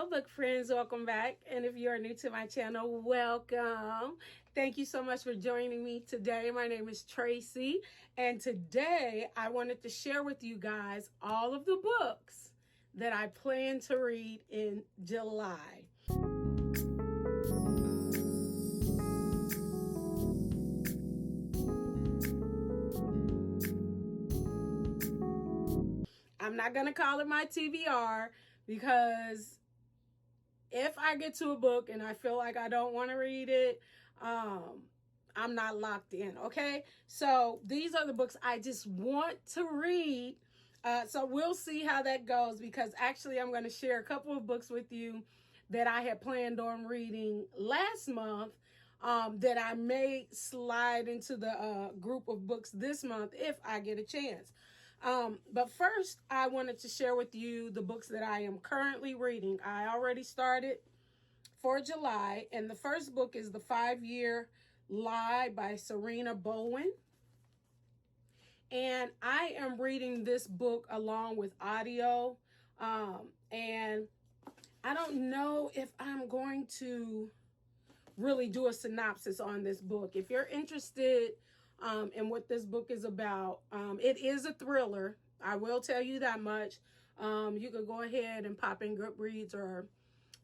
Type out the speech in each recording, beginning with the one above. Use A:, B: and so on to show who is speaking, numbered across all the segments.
A: book friends, welcome back. And if you are new to my channel, welcome. Thank you so much for joining me today. My name is Tracy, and today I wanted to share with you guys all of the books that I plan to read in July. I'm not going to call it my TBR because if I get to a book and I feel like I don't want to read it, I'm not locked in, okay? So these are the books I just want to read. So we'll see how that goes, because actually I'm going to share a couple of books with you that I had planned on reading last month that I may slide into the group of books this month if I get a chance. But first, I wanted to share with you the books that I am currently reading. I already started for July, and the first book is The 5-Year Lie by Serena Bowen. And I am reading this book along with audio. And I don't know if I'm going to really do a synopsis on this book. If you're interested in what this book is about, it is a thriller. I will tell you that much. You could go ahead and pop in Goodreads or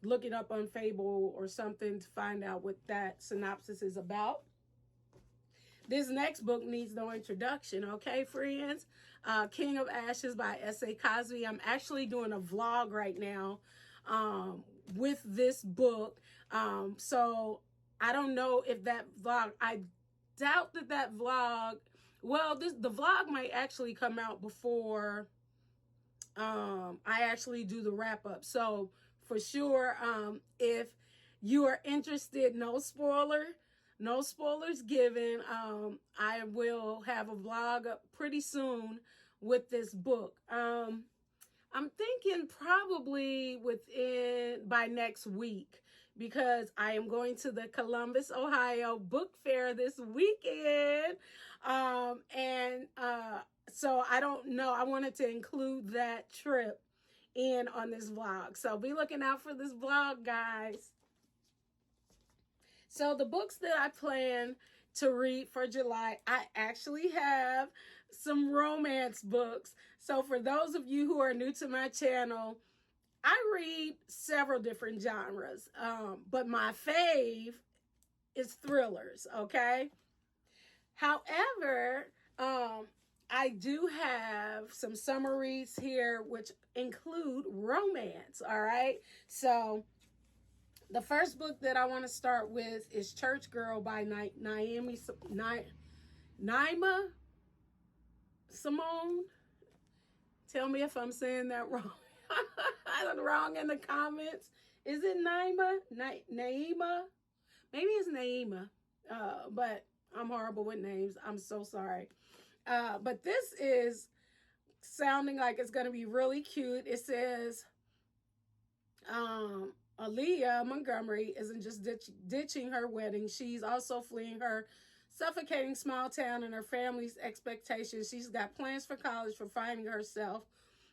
A: look it up on Fable or something to find out what that synopsis is about. This next book needs no introduction, okay, friends? King of Ashes by S.A. Cosby. I'm actually doing a vlog right now with this book. So I don't know if that vlog, I doubt that vlog, well, the vlog might actually come out before I actually do the wrap up. So for sure, if you are interested, no spoilers given. I will have a vlog up pretty soon with this book. I'm thinking probably by next week, because I am going to the Columbus, Ohio book fair this weekend. So I don't know. I wanted to include that trip on this vlog. So be looking out for this vlog, guys. So the books that I plan to read for July, I actually have some romance books. So for those of you who are new to my channel, I read several different genres, but my fave is thrillers, okay? However, I do have some summer reads here which include romance, all right? So the first book that I want to start with is Church Girl by Naima Simone. Tell me if I'm saying that wrong. I'm wrong in the comments. Is it Naima? Naima? Maybe it's Naima. But I'm horrible with names. I'm so sorry. But this is sounding like it's going to be really cute. It says, Aaliyah Montgomery isn't just ditching her wedding. She's also fleeing her suffocating small town and her family's expectations. She's got plans for college, for finding herself,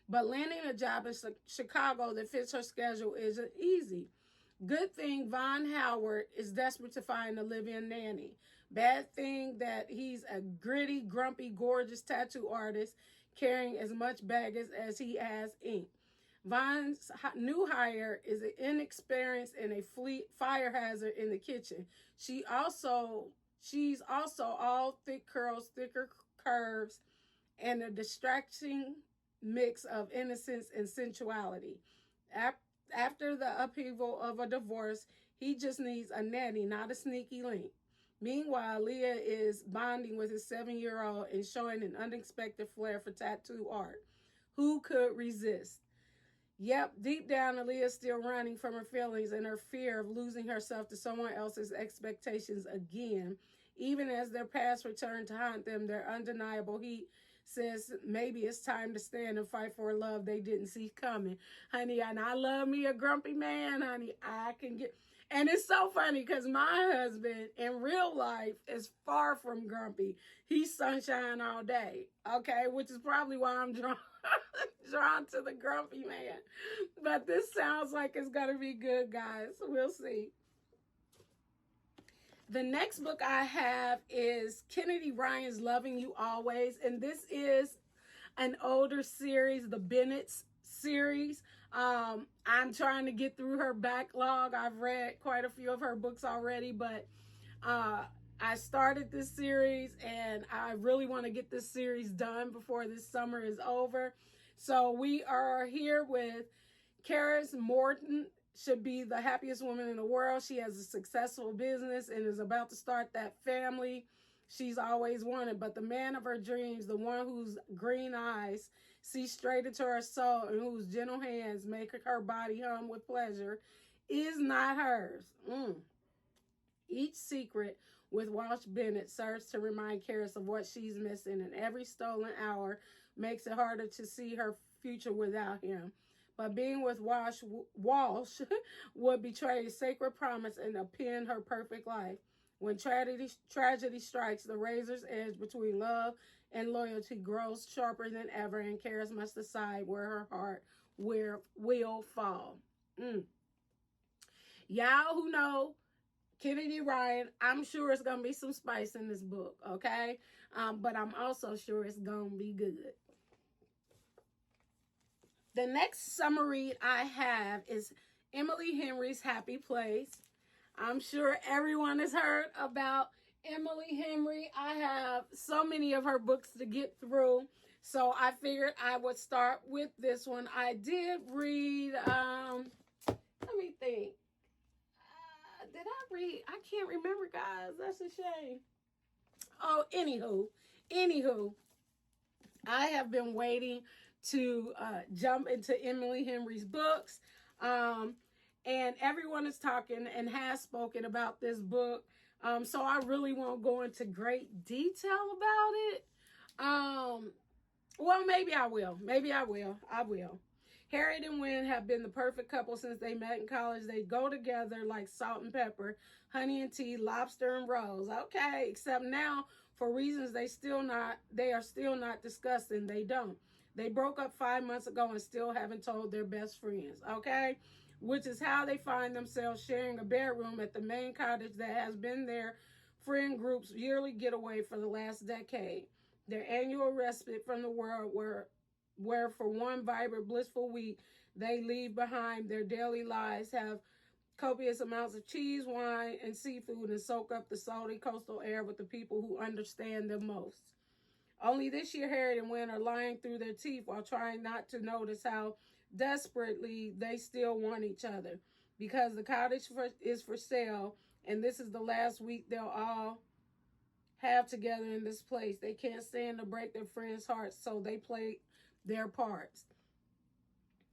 A: but landing a job in Chicago that fits her schedule isn't easy. Good thing Von Howard is desperate to find a live-in nanny. Bad thing that he's a gritty, grumpy, gorgeous tattoo artist carrying as much baggage as he has ink. Von's new hire is an inexperienced and a fire hazard in the kitchen. She's also all thick curls, thicker curves, and a distracting mix of innocence and sensuality. After the upheaval of a divorce, he just needs a nanny, not a sneaky link. Meanwhile, Leah is bonding with his 7-year-old and showing an unexpected flair for tattoo art. Who could resist? Yep, deep down, Aaliyah's still running from her feelings and her fear of losing herself to someone else's expectations again. Even as their past return to haunt them, their undeniable heat says maybe it's time to stand and fight for a love they didn't see coming. Honey, and I love me a grumpy man, honey. I can get... And it's so funny because my husband in real life is far from grumpy. He's sunshine all day, okay? Which is probably why I'm drawn Drawn to the grumpy man. But this sounds like it's going to be good, guys. We'll see. The next book I have is Kennedy Ryan's Loving You Always. And this is an older series, the Bennett's series. I'm trying to get through her backlog. I've read quite a few of her books already, but I started this series and I really want to get this series done before this summer is over. So we are here with Karis Morton. Should be the happiest woman in the world. She has a successful business and is about to start that family she's always wanted. But the man of her dreams, the one whose green eyes see straight into her soul and whose gentle hands make her body hum with pleasure, is not hers. Each secret with Walsh Bennett serves to remind Karis of what she's missing, and every stolen hour makes it harder to see her future without him. But being with Walsh would betray a sacred promise and append her perfect life. When tragedy strikes, the razor's edge between love and loyalty grows sharper than ever, and Karis must decide where her heart will fall. Y'all who know Kennedy Ryan, I'm sure it's going to be some spice in this book, okay? But I'm also sure it's going to be good. The next summer read I have is Emily Henry's Happy Place. I'm sure everyone has heard about Emily Henry. I have so many of her books to get through, so I figured I would start with this one. I did read, let me think. Did I read? I can't remember, guys. That's a shame. Oh, anywho, I have been waiting to jump into Emily Henry's books. And everyone is talking and has spoken about this book. So I really won't go into great detail about it. Well, maybe I will. I will. Harriet and Wynn have been the perfect couple since they met in college. They go together like salt and pepper, honey and tea, lobster and rolls. Okay, except now, for reasons they are still not discussing, they don't. They broke up 5 months ago and still haven't told their best friends, okay? Which is how they find themselves sharing a bedroom at the main cottage that has been their friend group's yearly getaway for the last decade. Their annual respite from the world where for one vibrant, blissful week, they leave behind their daily lives, have copious amounts of cheese, wine, and seafood, and soak up the salty coastal air with the people who understand them most. Only this year, Harriet and Wynn are lying through their teeth while trying not to notice how desperately they still want each other. Because the cottage is for sale, and this is the last week they'll all have together in this place. They can't stand to break their friends' hearts, so they play their parts.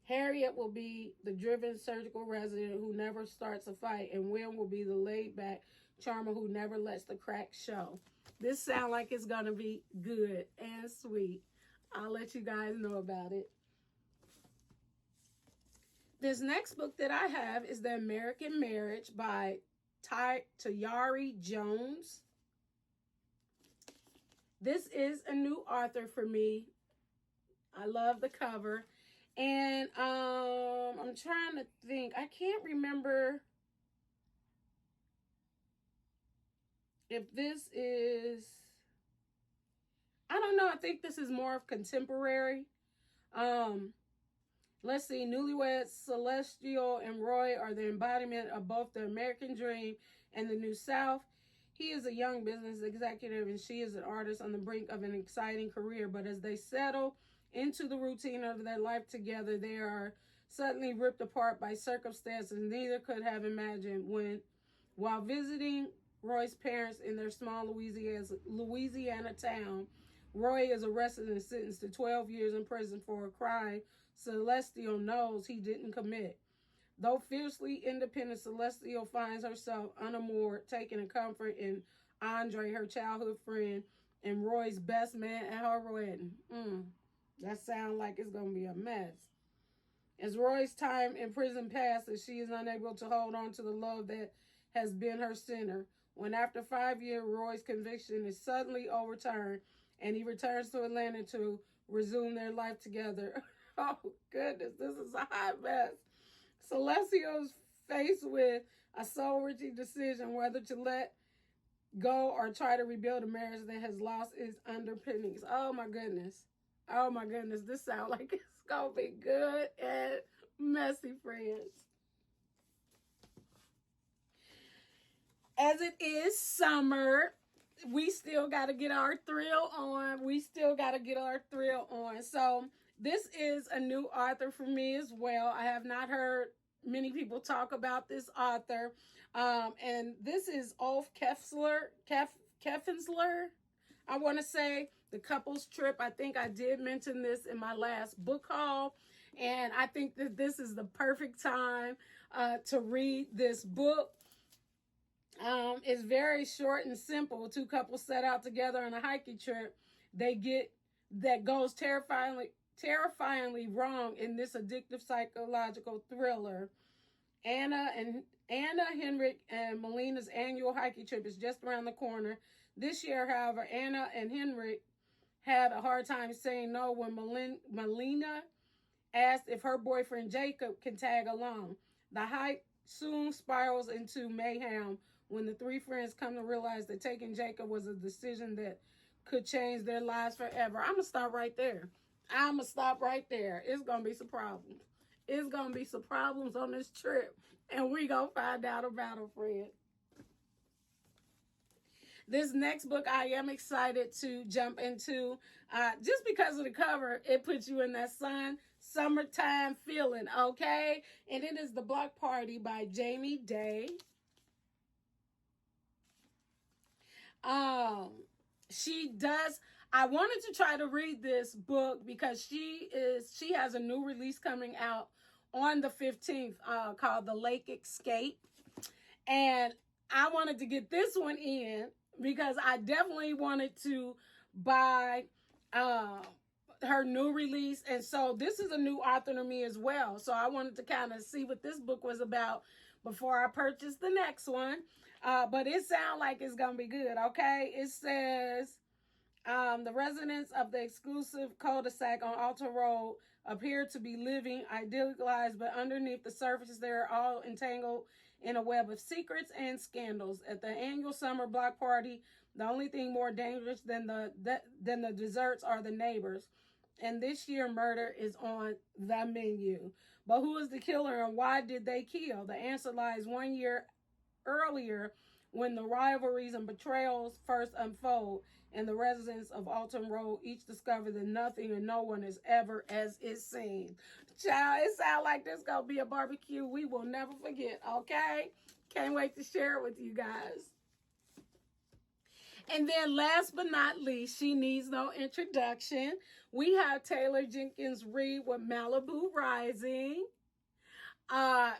A: Harriet will be the driven surgical resident who never starts a fight, and Wynn will be the laid-back charmer who never lets the cracks show. This sounds like it's going to be good and sweet. I'll let you guys know about it. This next book that I have is The American Marriage by Tayari Jones. This is a new author for me. I love the cover. And I'm trying to think. I can't remember if this is, I don't know. I think this is more of contemporary. Let's see. Newlyweds Celestial and Roy are the embodiment of both the American dream and the New South. He is a young business executive and she is an artist on the brink of an exciting career. But as they settle into the routine of their life together, they are suddenly ripped apart by circumstances neither could have imagined. While visiting Roy's parents in their small Louisiana town, Roy is arrested and sentenced to 12 years in prison for a crime Celestial knows he didn't commit. Though fiercely independent, Celestial finds herself unmoored, taking a comfort in Andre, her childhood friend, and Roy's best man at her wedding. That sounds like it's going to be a mess. As Roy's time in prison passes, she is unable to hold on to the love that has been her center. When after 5 years, Roy's conviction is suddenly overturned, and he returns to Atlanta to resume their life together. Oh, goodness, this is a hot mess. Celestial's faced with a soul-wrenching decision whether to let go or try to rebuild a marriage that has lost its underpinnings. Oh, my goodness. Oh, my goodness. This sounds like it's going to be good and messy, friends. As it is summer, we still got to get our thrill on. So this is a new author for me as well. I have not heard many people talk about this author. And this is Ulf Kefsler, I want to say, The Couple's Trip. I think I did mention this in my last book haul. And I think that this is the perfect time to read this book. It's very short and simple. Two couples set out together on a hiking trip. That goes terrifyingly wrong in this addictive psychological thriller. Anna, Henrik, and Melina's annual hiking trip is just around the corner. This year, however, Anna and Henrik had a hard time saying no when Melina asked if her boyfriend Jacob can tag along. The hike soon spirals into mayhem when the three friends come to realize that taking Jacob was a decision that could change their lives forever. I'm going to stop right there. It's going to be some problems. It's going to be some problems on this trip, and we going to find out about them, friend. This next book I am excited to jump into. Just because of the cover, it puts you in that summertime feeling, okay? And it is The Block Party by Jamie Day. I wanted to try to read this book because she has a new release coming out on the 15th called The Lake Escape. And I wanted to get this one in because I definitely wanted to buy her new release. And so this is a new author to me as well. So I wanted to kind of see what this book was about before I purchased the next one. But it sounds like it's going to be good, okay? It says, the residents of the exclusive cul-de-sac on Alton Road appear to be living idyllic lives, but underneath the surface, they're all entangled in a web of secrets and scandals. At the annual summer block party, the only thing more dangerous than the desserts are the neighbors. And this year, murder is on the menu. But who is the killer and why did they kill? The answer lies 1 year earlier when the rivalries and betrayals first unfold and the residents of Alton Road each discover that nothing and no one is ever as it seems. Child, it sounds like there's going to be a barbecue we will never forget, okay? Can't wait to share it with you guys. And then last but not least, she needs no introduction. We have Taylor Jenkins Reid with Malibu Rising.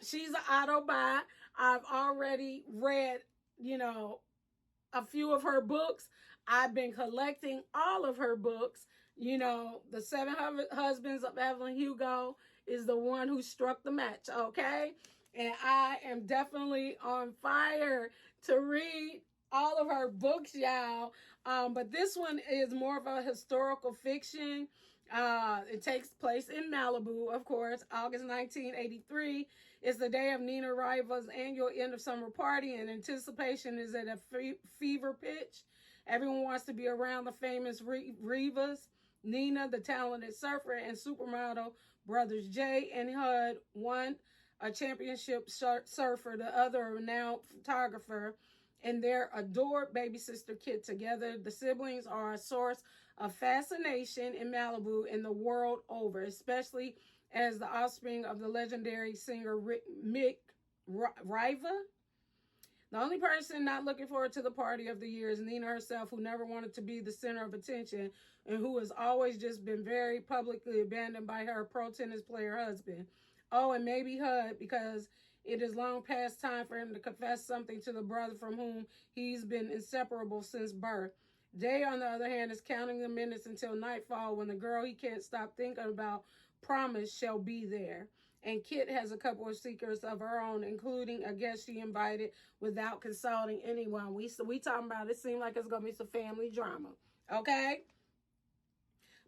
A: She's an auto buy. I've already read, a few of her books. I've been collecting all of her books. The 7 Husbands of Evelyn Hugo is the one who struck the match, okay? And I am definitely on fire to read all of her books, y'all. But this one is more of a historical fiction. It takes place in Malibu, of course. August 1983 is the day of Nina Riva's annual end of summer party, and anticipation is at a fever pitch. Everyone wants to be around the famous Rivas. Nina, the talented surfer and supermodel brothers Jay and Hud, one a championship surfer, the other a renowned photographer, and their adored baby sister Kit. Together, the siblings are a source of fascination in Malibu and the world over, especially as the offspring of the legendary singer Mick Riva. The only person not looking forward to the party of the year is Nina herself, who never wanted to be the center of attention and who has always just been very publicly abandoned by her pro tennis player husband. Oh, and maybe Hud, because it is long past time for him to confess something to the brother from whom he's been inseparable since birth. Jay, on the other hand, is counting the minutes until nightfall when the girl he can't stop thinking about, promise, shall be there. And Kit has a couple of secrets of her own, including a guest she invited without consulting anyone. We talking about it seems like it's going to be some family drama, okay?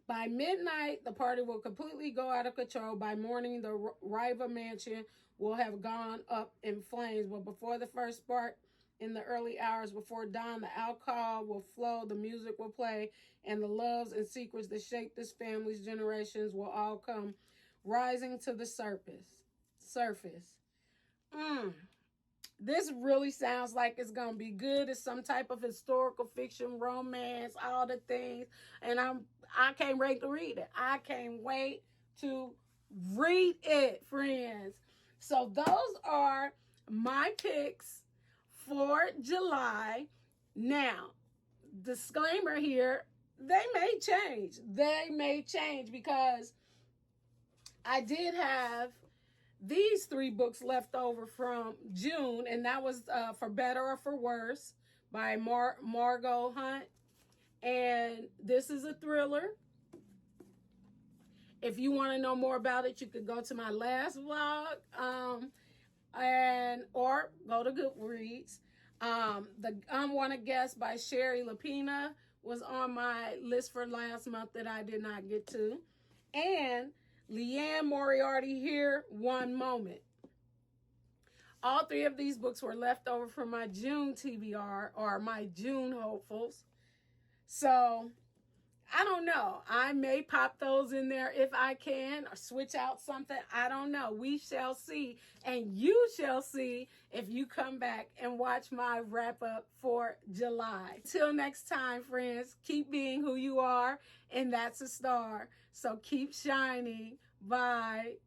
A: By midnight, the party will completely go out of control. By morning, the Riva mansion will have gone up in flames. But before the first spark, in the early hours before dawn, the alcohol will flow, the music will play, and the loves and secrets that shape this family's generations will all come rising to the surface. This really sounds like it's gonna be good. It's some type of historical fiction, romance, all the things, and I can't wait to read it. I can't wait to read it, friends. So those are my picks for July. Now, disclaimer here: they may change. They may change because I did have these 3 books left over from June, and that was For Better or For Worse by Margot Hunt. And this is a thriller. If you want to know more about it, you could go to my last vlog or go to Goodreads. The Unwanted Guest by Sherry Lapina was on my list for last month that I did not get to. And Leanne Moriarty Here, One Moment. All 3 of these books were left over from my June TBR or my June hopefuls. So, I don't know. I may pop those in there if I can or switch out something. I don't know. We shall see. And you shall see if you come back and watch my wrap up for July. Till next time, friends, keep being who you are, and that's a star. So keep shining. Bye.